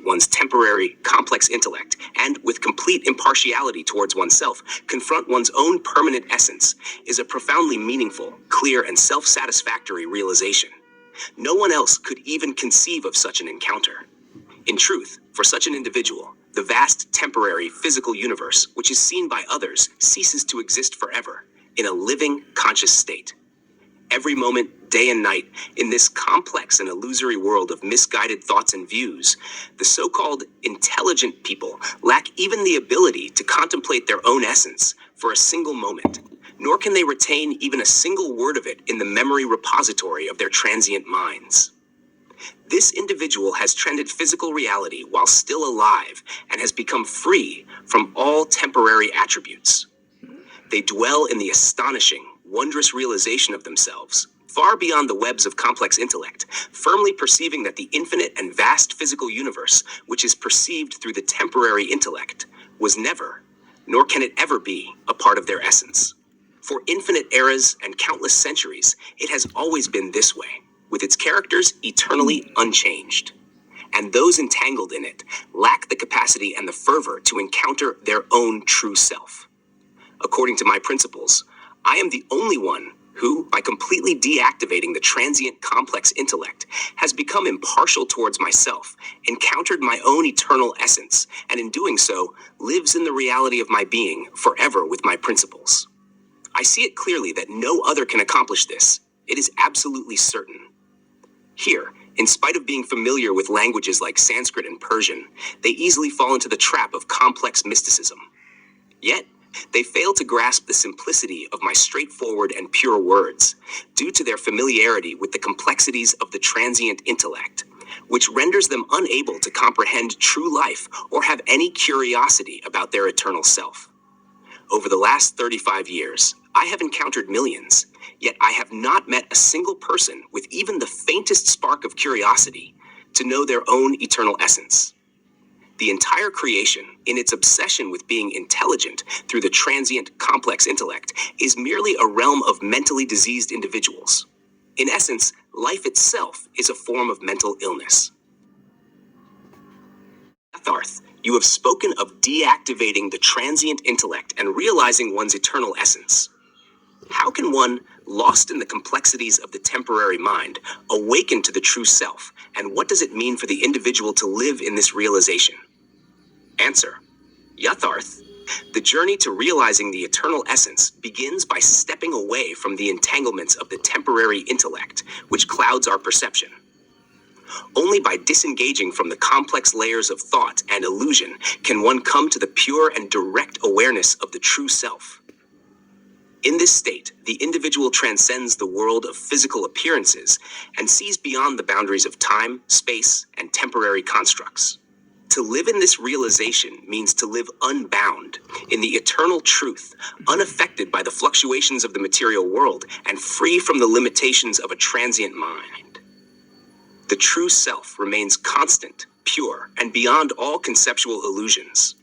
one's temporary, complex intellect, and with complete impartiality towards oneself, confront one's own permanent essence, is a profoundly meaningful, clear, and self-satisfactory realization. No one else could even conceive of such an encounter. In truth, for such an individual, the vast, temporary, physical universe, which is seen by others, ceases to exist forever, in a living, conscious state. Every moment, day and night, in this complex and illusory world of misguided thoughts and views, the so-called intelligent people lack even the ability to contemplate their own essence for a single moment, nor can they retain even a single word of it in the memory repository of their transient minds. This individual has trended physical reality while still alive and has become free from all temporary attributes. They dwell in the astonishing, wondrous realization of themselves, far beyond the webs of complex intellect, firmly perceiving that the infinite and vast physical universe, which is perceived through the temporary intellect, was never, nor can it ever be, a part of their essence. For infinite eras and countless centuries, it has always been this way, with its characters eternally unchanged. And those entangled in it lack the capacity and the fervor to encounter their own true self. According to my principles, I am the only one who, by completely deactivating the transient complex intellect, has become impartial towards myself, encountered my own eternal essence, and in doing so, lives in the reality of my being forever with my principles. I see it clearly that no other can accomplish this. It is absolutely certain. Here, in spite of being familiar with languages like Sanskrit and Persian, they easily fall into the trap of complex mysticism. Yet, they fail to grasp the simplicity of my straightforward and pure words, due to their familiarity with the complexities of the transient intellect, which renders them unable to comprehend true life or have any curiosity about their eternal self. Over the last 35 years, I have encountered millions, yet I have not met a single person with even the faintest spark of curiosity to know their own eternal essence. The entire creation, in its obsession with being intelligent through the transient, complex intellect, is merely a realm of mentally diseased individuals. In essence, life itself is a form of mental illness. Yatharth, you have spoken of deactivating the transient intellect and realizing one's eternal essence. How can one, lost in the complexities of the temporary mind, awaken to the true self, and what does it mean for the individual to live in this realization? Answer: Yatharth, the journey to realizing the eternal essence begins by stepping away from the entanglements of the temporary intellect, which clouds our perception. Only by disengaging from the complex layers of thought and illusion can one come to the pure and direct awareness of the true self. In this state, the individual transcends the world of physical appearances and sees beyond the boundaries of time, space, and temporary constructs. To live in this realization means to live unbound, in the eternal truth, unaffected by the fluctuations of the material world, and free from the limitations of a transient mind. The true self remains constant, pure, and beyond all conceptual illusions.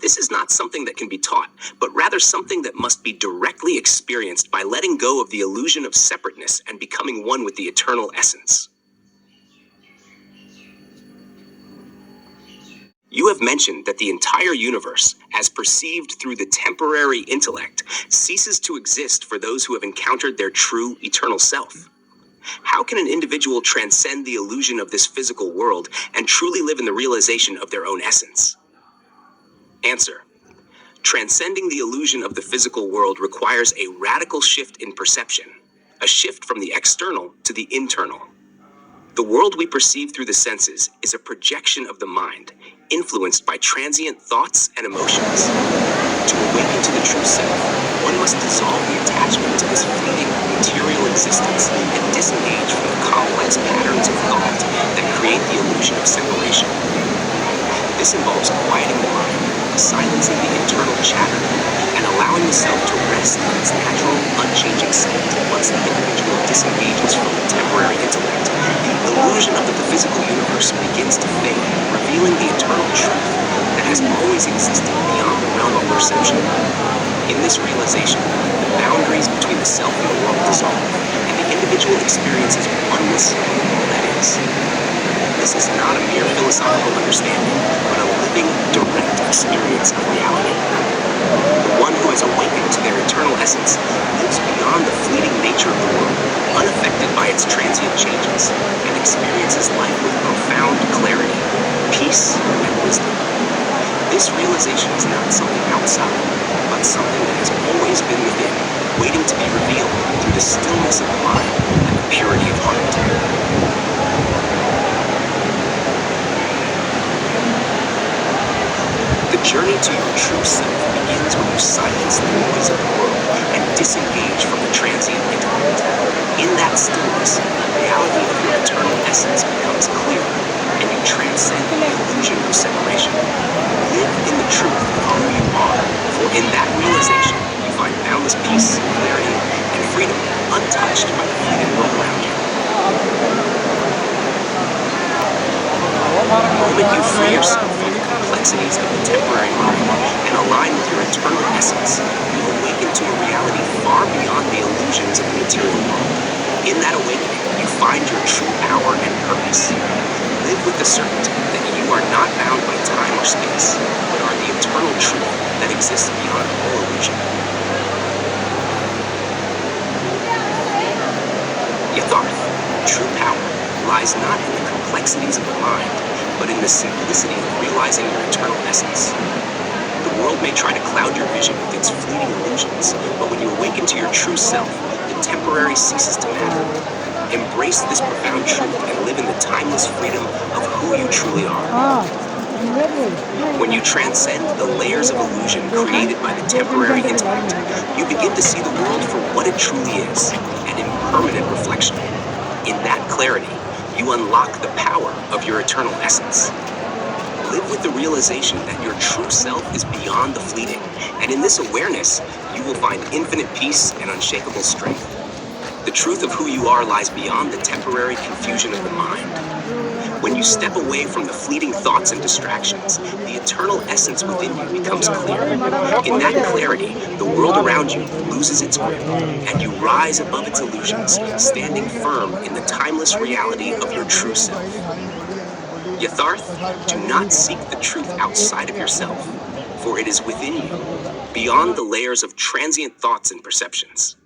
This is not something that can be taught, but rather something that must be directly experienced by letting go of the illusion of separateness and becoming one with the eternal essence. You have mentioned that the entire universe, as perceived through the temporary intellect, ceases to exist for those who have encountered their true eternal self. How can an individual transcend the illusion of this physical world and truly live in the realization of their own essence? Answer: transcending the illusion of the physical world requires a radical shift in perception, a shift from the external to the internal. The world we perceive through the senses is a projection of the mind, influenced by transient thoughts and emotions. To awaken to the true self, one must dissolve the attachment to this fleeting material existence and disengage from the complex patterns of thought that create the illusion of separation. This involves quieting the mind, silencing the internal chatter, and allowing the self to rest in its natural, unchanging state. Once the individual disengages from the temporary intellect, the illusion of the physical universe begins to fade, revealing the eternal truth that has always existed beyond the realm of perception. In this realization, the boundaries between the self and the world dissolve, and the individual experiences oneness with all that is. This is not a mere philosophical understanding, but a living, direct experience of reality. The one who has awakened to their eternal essence lives beyond the fleeting nature of the world, unaffected by its transient changes, and experiences life with profound clarity, peace, and wisdom. This realization is not something outside, but something that has always been within, waiting to be revealed through the stillness of the mind and the purity of heart. The journey to your true self begins when you silence the noise of the world and disengage from the transient intellect. In that stillness, the reality of your eternal essence becomes clearer, and you transcend the illusion of separation. Live in the truth of who you are, for in that realization, you find boundless peace, clarity, and freedom untouched by the fleeting world around you. The moment you free yourself from the complexities of the temporary mind and align with your eternal essence, you awaken to a reality far beyond the illusions of the material world. In that awakening, you find your true power and purpose. Live with the certainty that you are not bound by time or space, but are the eternal truth that exists beyond all illusion. Yatharth, true power, lies not in the complexities of the mind, but in the simplicity of realizing your eternal essence. The world may try to cloud your vision with its fleeting illusions, but when you awaken to your true self, the temporary ceases to matter. Embrace this profound truth and live in the timeless freedom of who you truly are. When you transcend the layers of illusion created by the temporary intellect, you begin to see the world for what it truly is, an impermanent reflection. In that clarity, you unlock the power of your eternal essence. Live with the realization that your true self is beyond the fleeting, and in this awareness, you will find infinite peace and unshakable strength. The truth of who you are lies beyond the temporary confusion of the mind. When you step away from the fleeting thoughts and distractions, the eternal essence within you becomes clear. In that clarity, the world around you loses its grip, and you rise above its illusions, standing firm in the timeless reality of your true self. Yatharth, do not seek the truth outside of yourself, for it is within you, beyond the layers of transient thoughts and perceptions.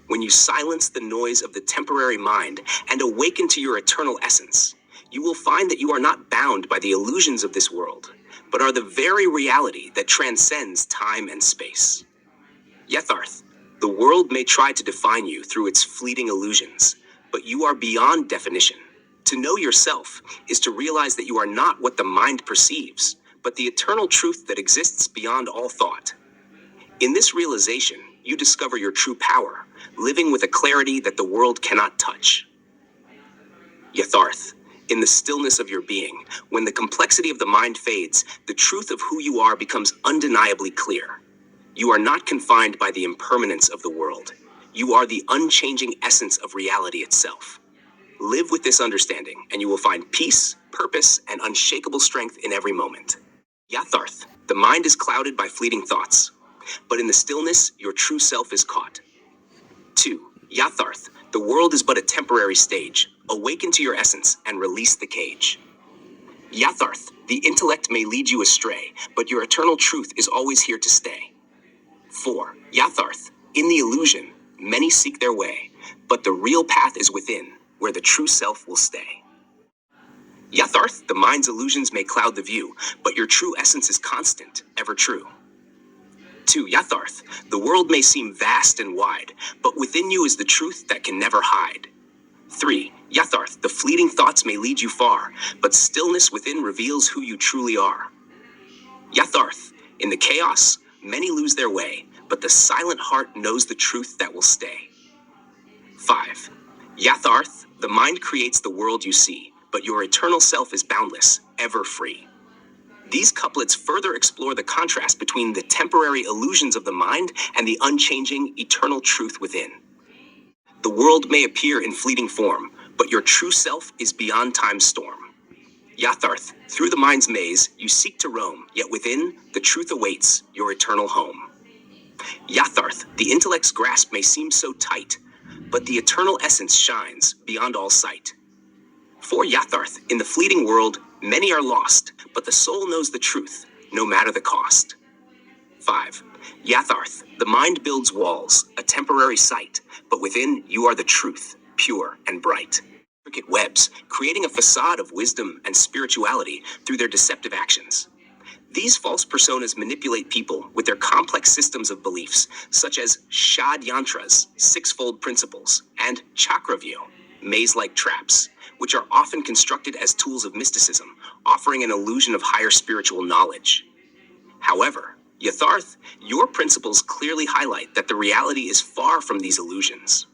When you silence the noise of the temporary mind and awaken to your eternal essence, you will find that you are not bound by the illusions of this world, but are the very reality that transcends time and space. Yatharth, the world may try to define you through its fleeting illusions, but you are beyond definition. To know yourself is to realize that you are not what the mind perceives, but the eternal truth that exists beyond all thought. In this realization, you discover your true power, living with a clarity that the world cannot touch. Yatharth, in the stillness of your being, when the complexity of the mind fades, the truth of who you are becomes undeniably clear. You are not confined by the impermanence of the world. You are the unchanging essence of reality itself. Live with this understanding, and you will find peace, purpose, and unshakable strength in every moment. Yatharth, the mind is clouded by fleeting thoughts, but in the stillness, your true self is caught. 2. Yatharth, the world is but a temporary stage. Awaken to your essence and release the cage. Yatharth, the intellect may lead you astray, but your eternal truth is always here to stay. 4. Yatharth, in the illusion, many seek their way, but the real path is within, where the true self will stay. Yatharth, the mind's illusions may cloud the view, but your true essence is constant, ever true. 2. Yatharth, the world may seem vast and wide, but within you is the truth that can never hide. 3. Yatharth, the fleeting thoughts may lead you far, but stillness within reveals who you truly are. Yatharth, in the chaos, many lose their way, but the silent heart knows the truth that will stay. 5. Yatharth, the mind creates the world you see, but your eternal self is boundless, ever free. These couplets further explore the contrast between the temporary illusions of the mind and the unchanging, eternal truth within. The world may appear in fleeting form, but your true self is beyond time's storm. Yatharth, through the mind's maze, you seek to roam, yet within, the truth awaits, your eternal home. Yatharth, the intellect's grasp may seem so tight, but the eternal essence shines, beyond all sight. For Yatharth, in the fleeting world, many are lost, but the soul knows the truth, no matter the cost. 5. Yatharth, the mind builds walls, a temporary sight, but within you are the truth, pure and bright. Intricate webs, creating a facade of wisdom and spirituality through their deceptive actions. These false personas manipulate people with their complex systems of beliefs, such as Shad Yantras, sixfold principles, and Chakravyo, maze-like traps, which are often constructed as tools of mysticism, offering an illusion of higher spiritual knowledge. However, Yatharth, your principles clearly highlight that the reality is far from these illusions.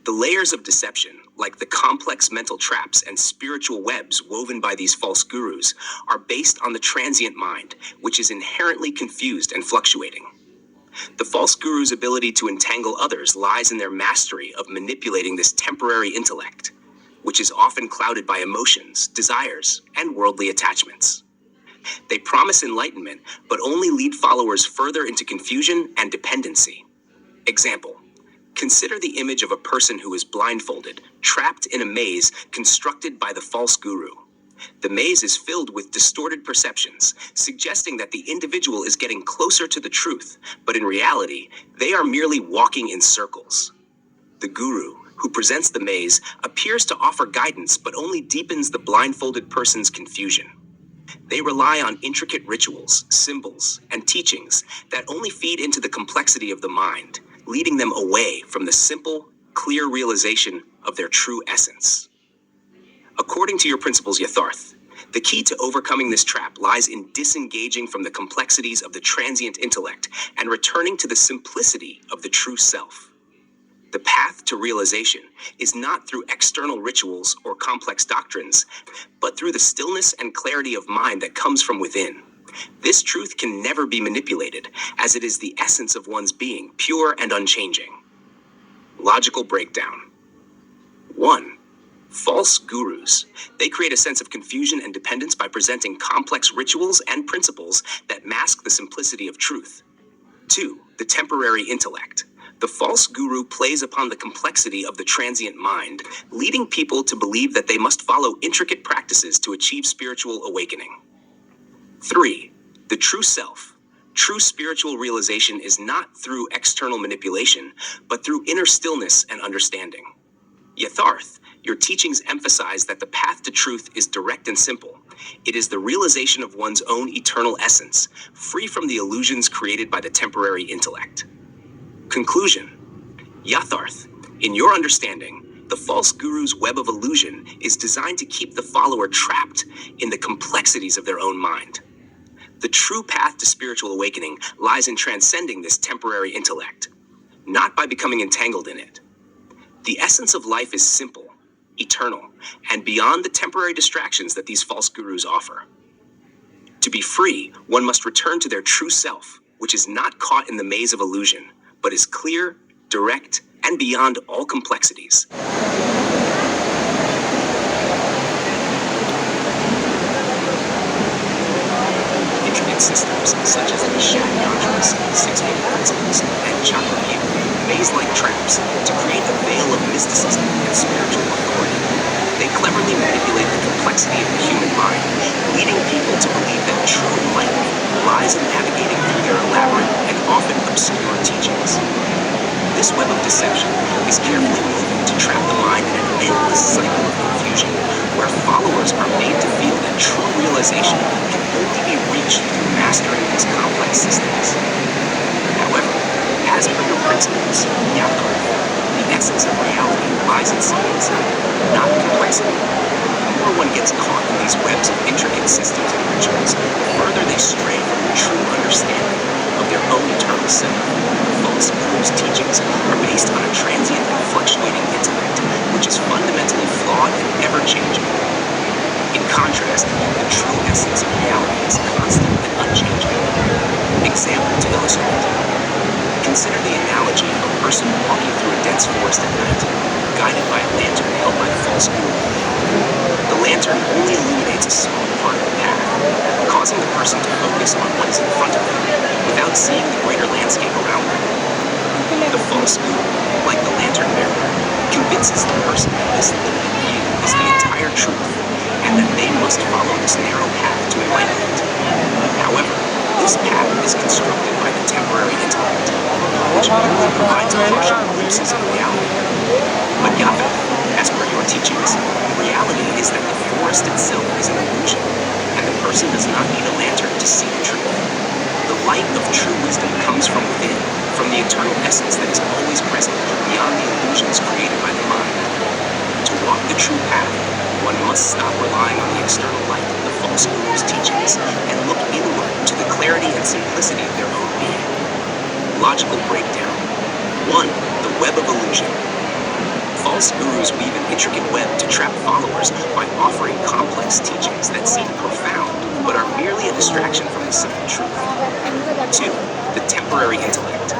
The layers of deception, like the complex mental traps and spiritual webs woven by these false gurus, are based on the transient mind, which is inherently confused and fluctuating. The false guru's ability to entangle others lies in their mastery of manipulating this temporary intellect, which is often clouded by emotions, desires, and worldly attachments. They promise enlightenment, but only lead followers further into confusion and dependency. Example: consider the image of a person who is blindfolded, trapped in a maze constructed by the false guru. The maze is filled with distorted perceptions, suggesting that the individual is getting closer to the truth, but in reality, they are merely walking in circles. The guru, who presents the maze, appears to offer guidance but only deepens the blindfolded person's confusion. They rely on intricate rituals, symbols, and teachings that only feed into the complexity of the mind, leading them away from the simple, clear realization of their true essence. According to your principles, Yatharth, the key to overcoming this trap lies in disengaging from the complexities of the transient intellect and returning to the simplicity of the true self. The path to realization is not through external rituals or complex doctrines, but through the stillness and clarity of mind that comes from within. This truth can never be manipulated, as it is the essence of one's being, pure and unchanging. Logical breakdown. 1. False gurus. They create a sense of confusion and dependence by presenting complex rituals and principles that mask the simplicity of truth. 2. The temporary intellect. The false guru plays upon the complexity of the transient mind, leading people to believe that they must follow intricate practices to achieve spiritual awakening. 3. The true self. True spiritual realization is not through external manipulation, but through inner stillness and understanding. Yatharth, your teachings emphasize that the path to truth is direct and simple. It is the realization of one's own eternal essence, free from the illusions created by the temporary intellect. Conclusion. Yatharth, in your understanding, the false guru's web of illusion is designed to keep the follower trapped in the complexities of their own mind. The true path to spiritual awakening lies in transcending this temporary intellect, not by becoming entangled in it. The essence of life is simple, eternal, and beyond the temporary distractions that these false gurus offer. To be free, one must return to their true self, which is not caught in the maze of illusion, but is clear, direct, and beyond all complexities. Intricate systems such as the Shad Yantras, sixfold principles, and Chakravyo, maze-like traps to create a veil of mysticism and spiritual authority. They cleverly manipulate the complexity of the human mind, leading people to believe that true enlightenment lies in navigating through their elaborate and often obscure teachings. This web of deception is carefully woven to trap the mind in an endless cycle of confusion, where followers are made to feel that true realization can only be reached through mastering these complex systems. However, as per your principles, Yatharth, the essence of reality lies in simplicity, not complexity. The more one gets caught in these webs of intricate systems and rituals, the further they stray from the true understanding of their own eternal self. False gurus' teachings are based on a transient and fluctuating intellect, which is fundamentally flawed and ever-changing. In contrast, the true essence of reality is constant and unchanging. Example to illustrate. Consider the analogy of a person walking through a dense forest at night, guided by a lantern held by the false guru. The lantern only illuminates a small part of the path, causing the person to focus on what is in front of them, without seeing the greater landscape around them. The false guru, like the lantern bearer, convinces the person that this limited view is the entire truth, and that they must follow this narrow path to enlightenment. However, this path is constructed by the temporary intellect, which only provides partial glimpses of reality. But Yahweh, as per your teachings, the reality is that the forest itself is an illusion, and the person does not need a lantern to see the truth. The light of true wisdom comes from within, from the eternal essence that is always present beyond the illusions created by the mind. To walk the true path, one must stop relying on the external light of the false guru's teachings and look inward to the clarity and simplicity of their own being. Logical breakdown. 1. The web of illusion. False gurus weave an intricate web to trap followers by offering complex teachings that seem profound but are merely a distraction from the simple truth. 2. The temporary intellect.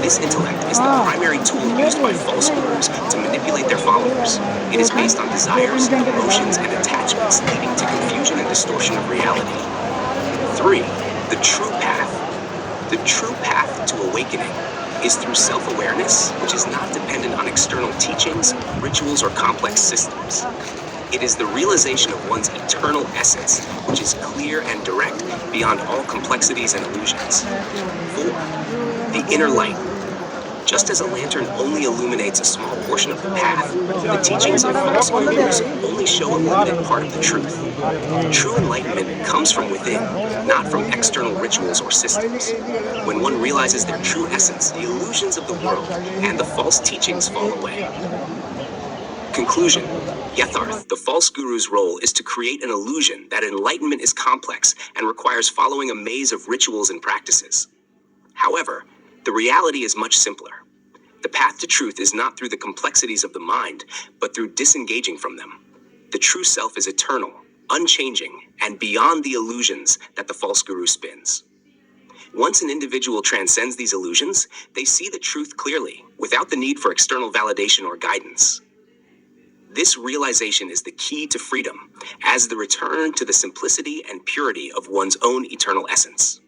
This intellect is the primary tool used by false gurus to manipulate their followers. It is based on desires, emotions, and attachments, leading to confusion and distortion of reality. 3. The true path. The true path to awakening is through self-awareness, which is not dependent on external teachings, rituals, or complex systems. It is the realization of one's eternal essence, which is clear and direct beyond all complexities and illusions. 4. The inner light. Just as a lantern only illuminates a small portion of the path, the teachings of false gurus only show a limited part of the truth. True enlightenment comes from within, not from external rituals or systems. When one realizes their true essence, the illusions of the world and the false teachings fall away. Conclusion. Yatharth, the false guru's role is to create an illusion that enlightenment is complex and requires following a maze of rituals and practices. However, the reality is much simpler. The path to truth is not through the complexities of the mind, but through disengaging from them. The true self is eternal, unchanging, and beyond the illusions that the false guru spins. Once an individual transcends these illusions, they see the truth clearly, without the need for external validation or guidance. This realization is the key to freedom, as the return to the simplicity and purity of one's own eternal essence.